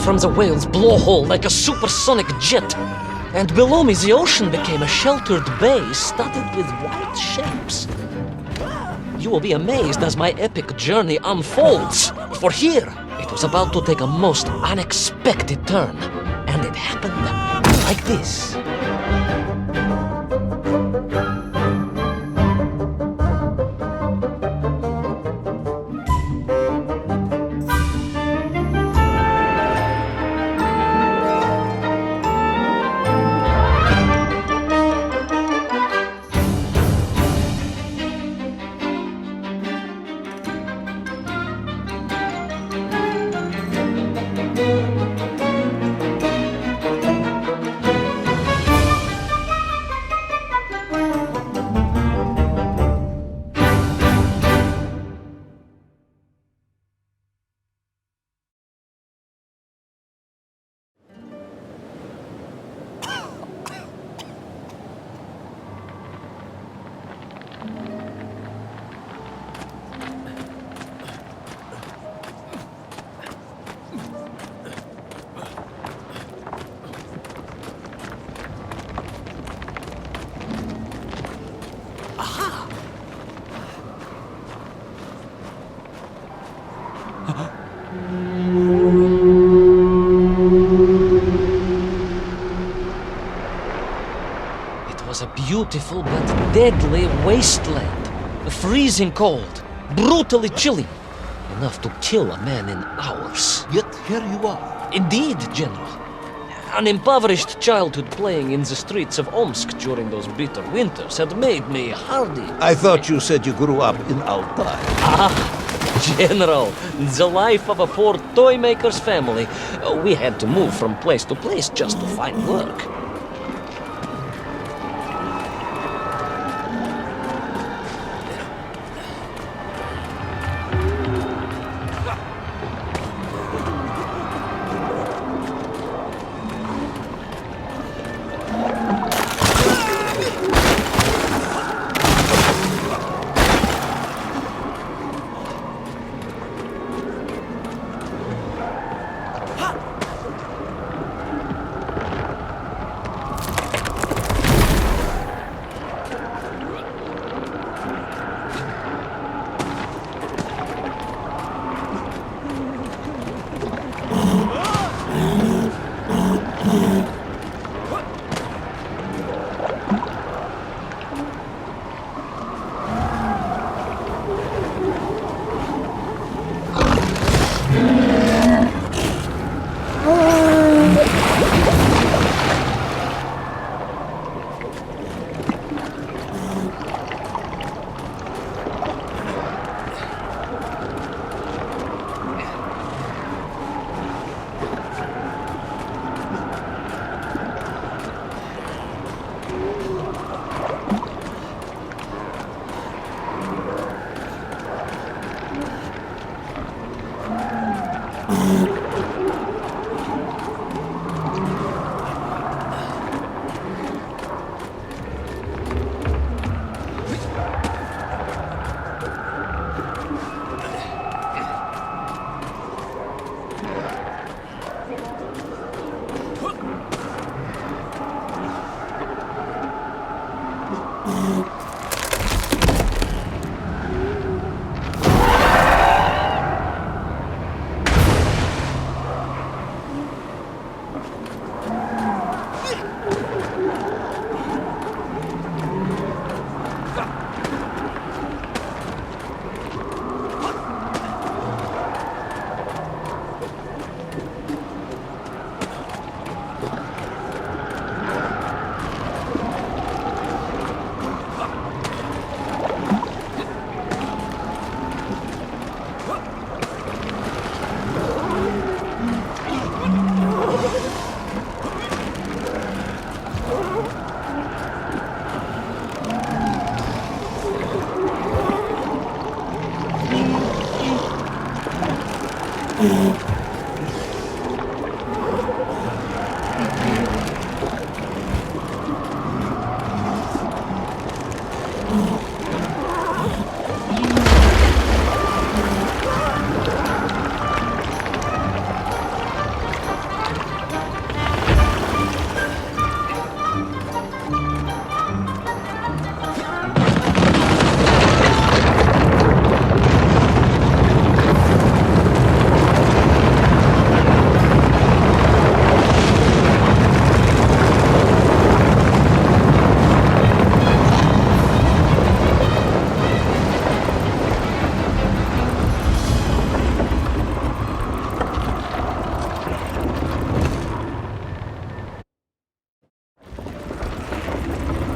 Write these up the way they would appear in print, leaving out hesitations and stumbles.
from the whale's blowhole like a supersonic jet. And below me, the ocean became a sheltered bay studded with white shapes. You will be amazed as my epic journey unfolds. For here, it was about to take a most unexpected turn. And it happened like this. A beautiful but deadly wasteland. Freezing cold, brutally chilly, enough to kill a man in hours. Yet here you are. Indeed, General. An impoverished childhood playing in the streets of Omsk during those bitter winters had made me hardy. I thought you said you grew up in Altai. Ah, General, the life of a poor toy maker's family. We had to move from place to place just to find work.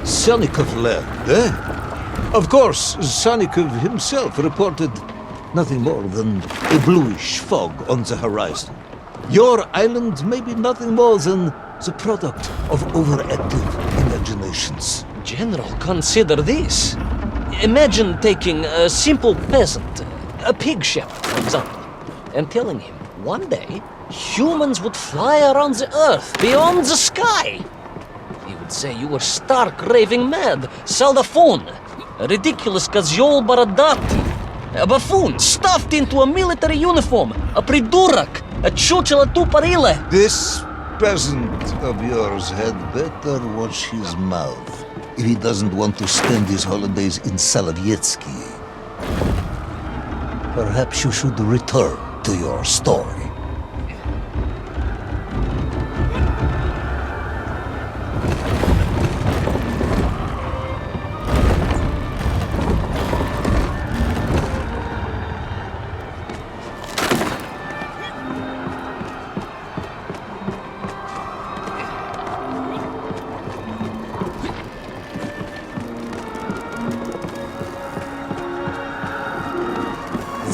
SannikovLand, eh? Of course, Sannikov himself reported nothing more than a bluish fog on the horizon. Your island may be nothing more than the product of overactive imaginations. General, consider this. Imagine taking a simple peasant, a pig shepherd, for example, and telling him one day humans would fly around the earth beyond the sky. He would say you were stark raving mad, saldaphone, a ridiculous kazjol baradati, a buffoon stuffed into a military uniform, a pridurak, a chuchela tuparile. This peasant of yours had better watch his mouth if he doesn't want to spend his holidays in Solovetsky. Perhaps you should return to your story.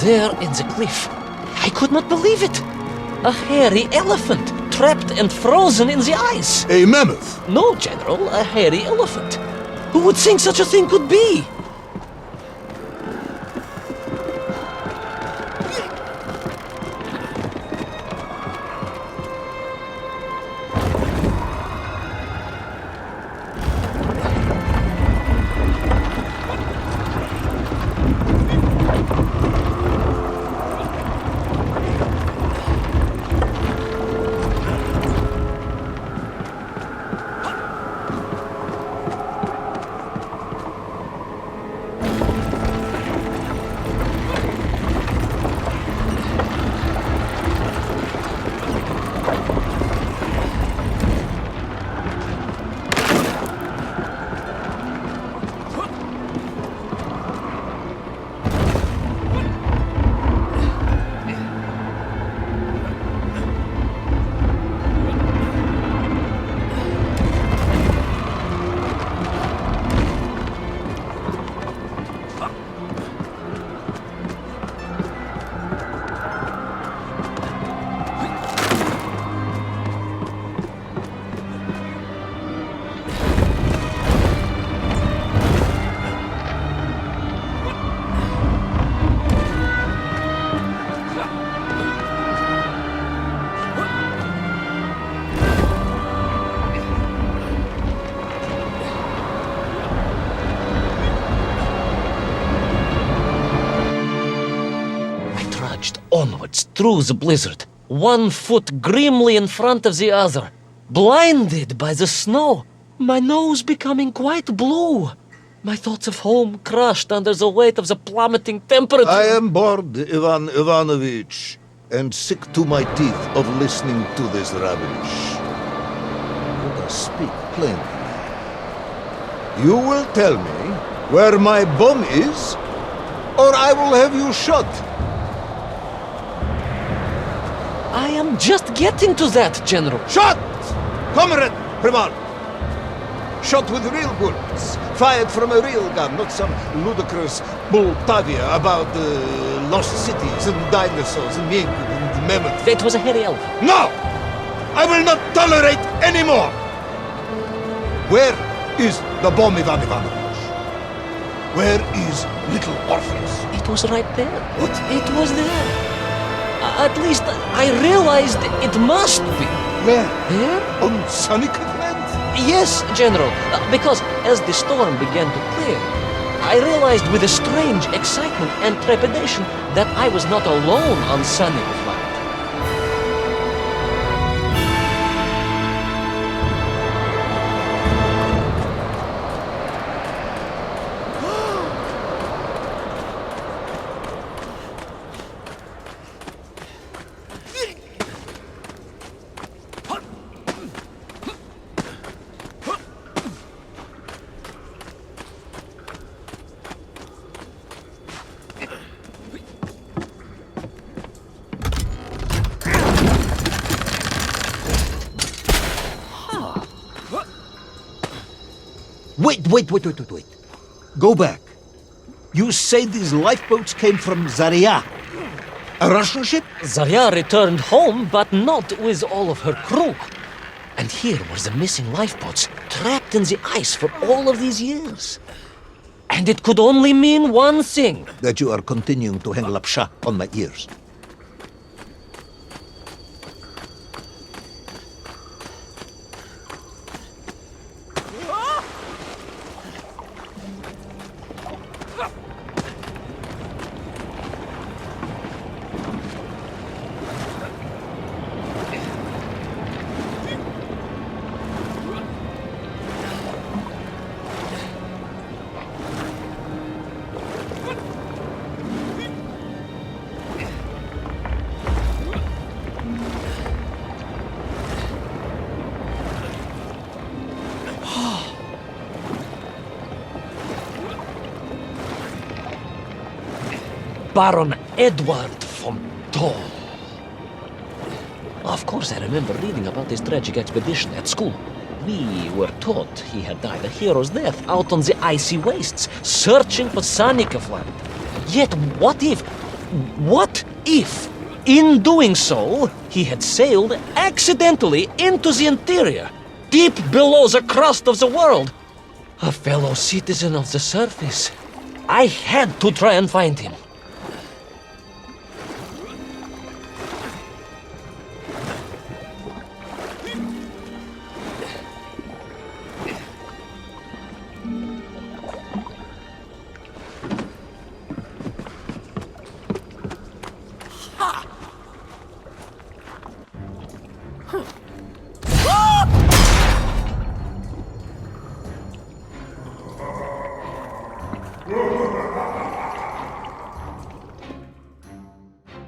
There in the cliff, I could not believe it. A hairy elephant, trapped and frozen in the ice. A mammoth! No, General, a hairy elephant. Who would think such a thing could be? Onwards through the blizzard, one foot grimly in front of the other, blinded by the snow, my nose becoming quite blue, my thoughts of home crushed under the weight of the plummeting temperature. I am bored, Ivanovich, and sick to my teeth of listening to this rubbish. Let us speak plainly. You will tell me where my bomb is, or I will have you shot. I am just getting to that, General. Shot! Comrade, Primal! Shot with real bullets, fired from a real gun, not some ludicrous Bultavia about lost cities and dinosaurs and Yankee and mammoth. That was a hairy elephant. No! I will not tolerate any more! Where is the bomb, Ivan Ivanovich? Where is Little Orpheus? It was right there. What? It was there. At least I realized it must be. Where? There? On SannikovLand? Yes, General, because as the storm began to clear, I realized with a strange excitement and trepidation that I was not alone on SannikovLand. Wait. Go back. You say these lifeboats came from Zarya? A Russian ship? Zarya returned home, but not with all of her crew. And here were the missing lifeboats, trapped in the ice for all of these years. And it could only mean one thing. That you are continuing to hang lapsha on my ears. Baron Edward von Toll. Of course, I remember reading about this tragic expedition at school. We were taught he had died a hero's death out on the icy wastes, searching for SannikovLand. Yet what if, in doing so, he had sailed accidentally into the interior, deep below the crust of the world? A fellow citizen of the surface. I had to try and find him.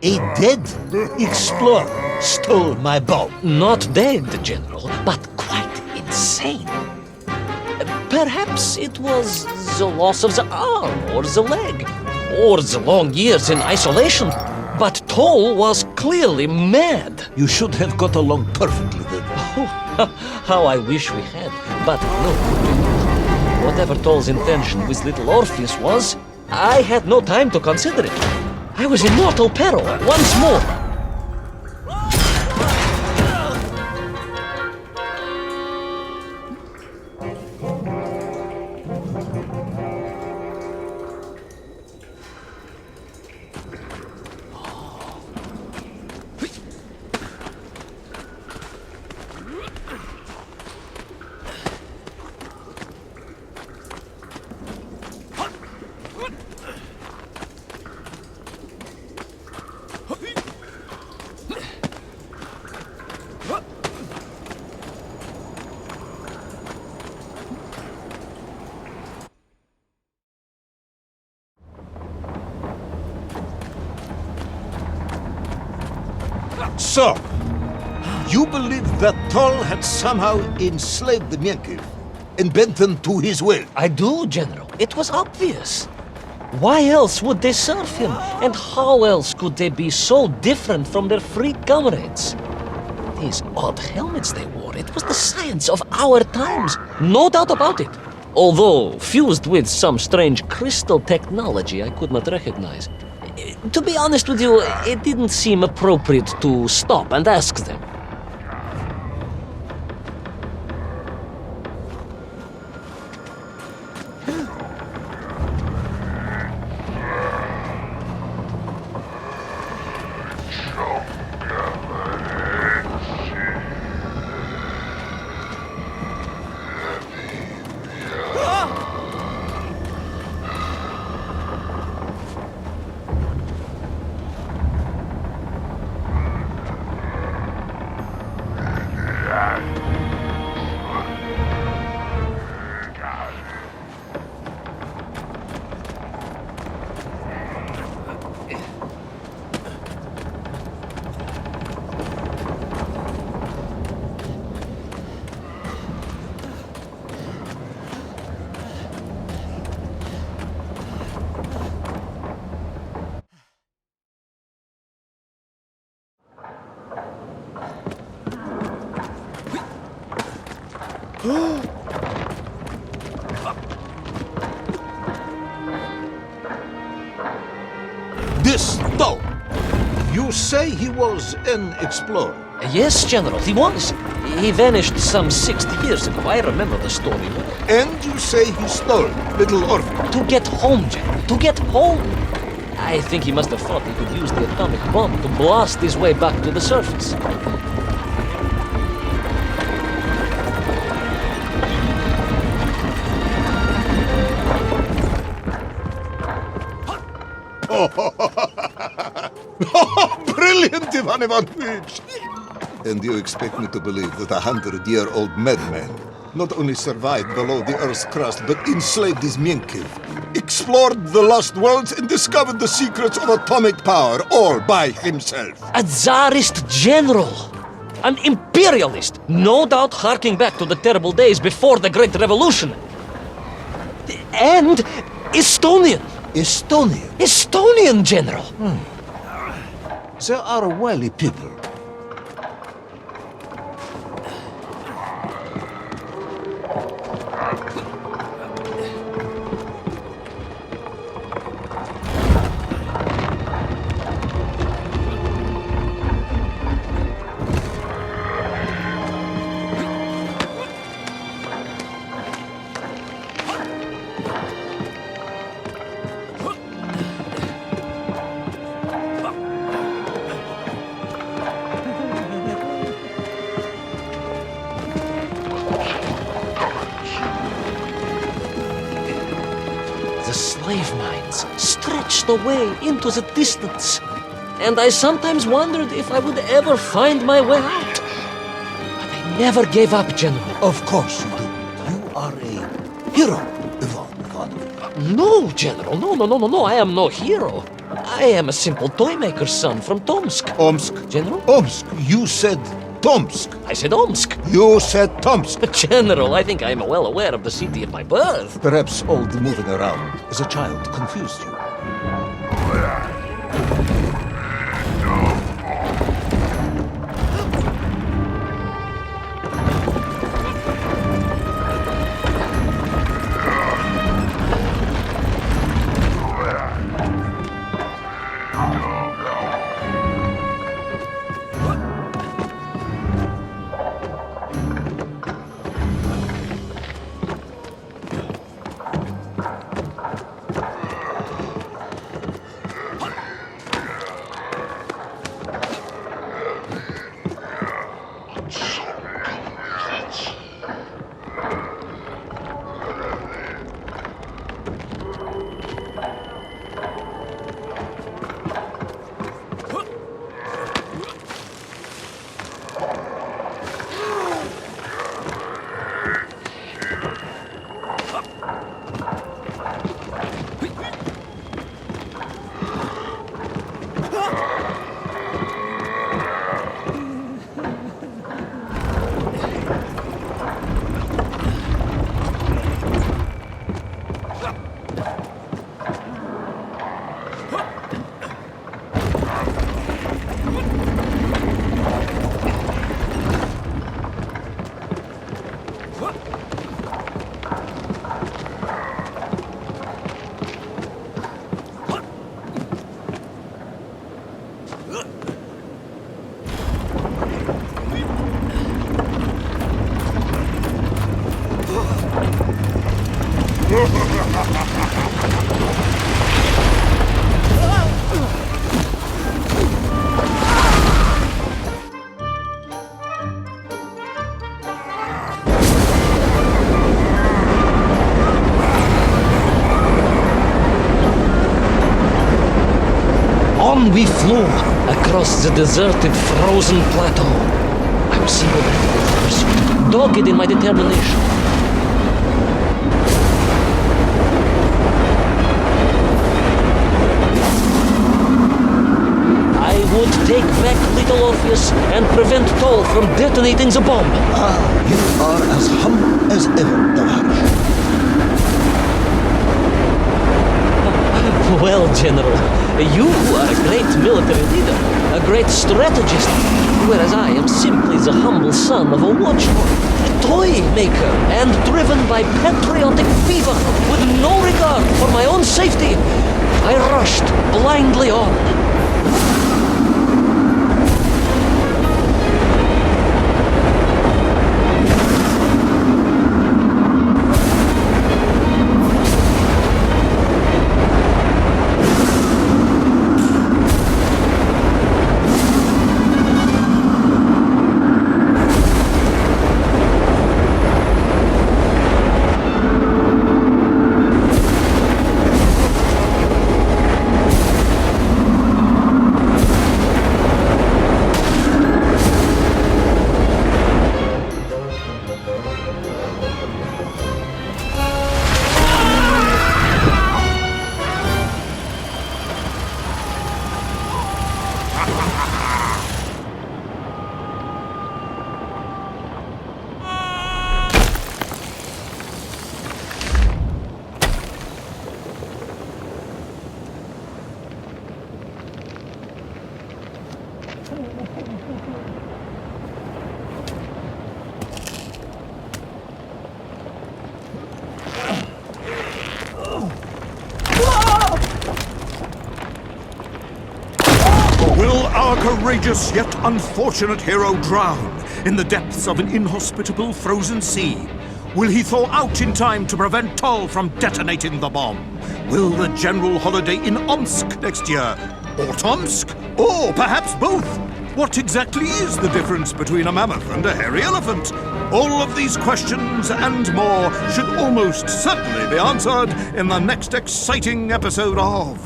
A dead explorer stole my bow. Not dead, General, but quite insane. Perhaps it was the loss of the arm or the leg, or the long years in isolation. But Toll was clearly mad. You should have got along perfectly then. Oh, how I wish we had. But no, whatever Toll's intention with Little Orpheus was, I had no time to consider it. I was in mortal peril once more. So, you believe that Toll had somehow enslaved the Menkiv and bent them to his will? I do, General. It was obvious. Why else would they serve him? And how else could they be so different from their free comrades? These odd helmets they wore, it was the science of our times. No doubt about it. Although fused with some strange crystal technology I could not recognize. To be honest with you, it didn't seem appropriate to stop and ask them. This Tom, you say he was an explorer? Yes, General, he was. He vanished some 60 years ago. I remember the story well. And you say he stole Little Orpheus? To get home, General, to get home. I think he must have thought he could use the atomic bomb to blast his way back to the surface. Brilliant, Ivanovich! And you expect me to believe that a 100-year-old madman not only survived below the Earth's crust, but enslaved his Mienkiv, explored the lost worlds, and discovered the secrets of atomic power, all by himself? A Tsarist general! An imperialist! No doubt harking back to the terrible days before the Great Revolution! And Estonian! Estonia. Estonian general! They are wily people. The slave mines stretched away into the distance, and I sometimes wondered if I would ever find my way out. But I never gave up, General. Of course you do. You are a hero, Ivanovich. No, General, no, I am no hero. I am a simple toy maker's son from Tomsk. Omsk. General? Omsk. You said Tomsk. I said Omsk. You said Tomsk. General, I think I am well aware of the city of my birth. Perhaps all the moving around as a child confused you. On we flew across the deserted, frozen plateau. I was single-handed in the pursuit, dogged in my determination. I would take back Little Orpheus and prevent Toll from detonating the bomb. Ah, you are as humble as ever, Tovarищ. Well, General, you are a great military leader. a great strategist, whereas I am simply the humble son of a watchdog, a toy maker, and driven by patriotic fever with no regard for my own safety. I rushed blindly on. Will our courageous yet unfortunate hero drown in the depths of an inhospitable frozen sea? Will he thaw out in time to prevent Tol from detonating the bomb? Will the general holiday in Omsk next year? Or Tomsk? Or perhaps both? What exactly is the difference between a mammoth and a hairy elephant? All of these questions and more should almost certainly be answered in the next exciting episode of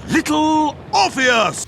Little Orpheus!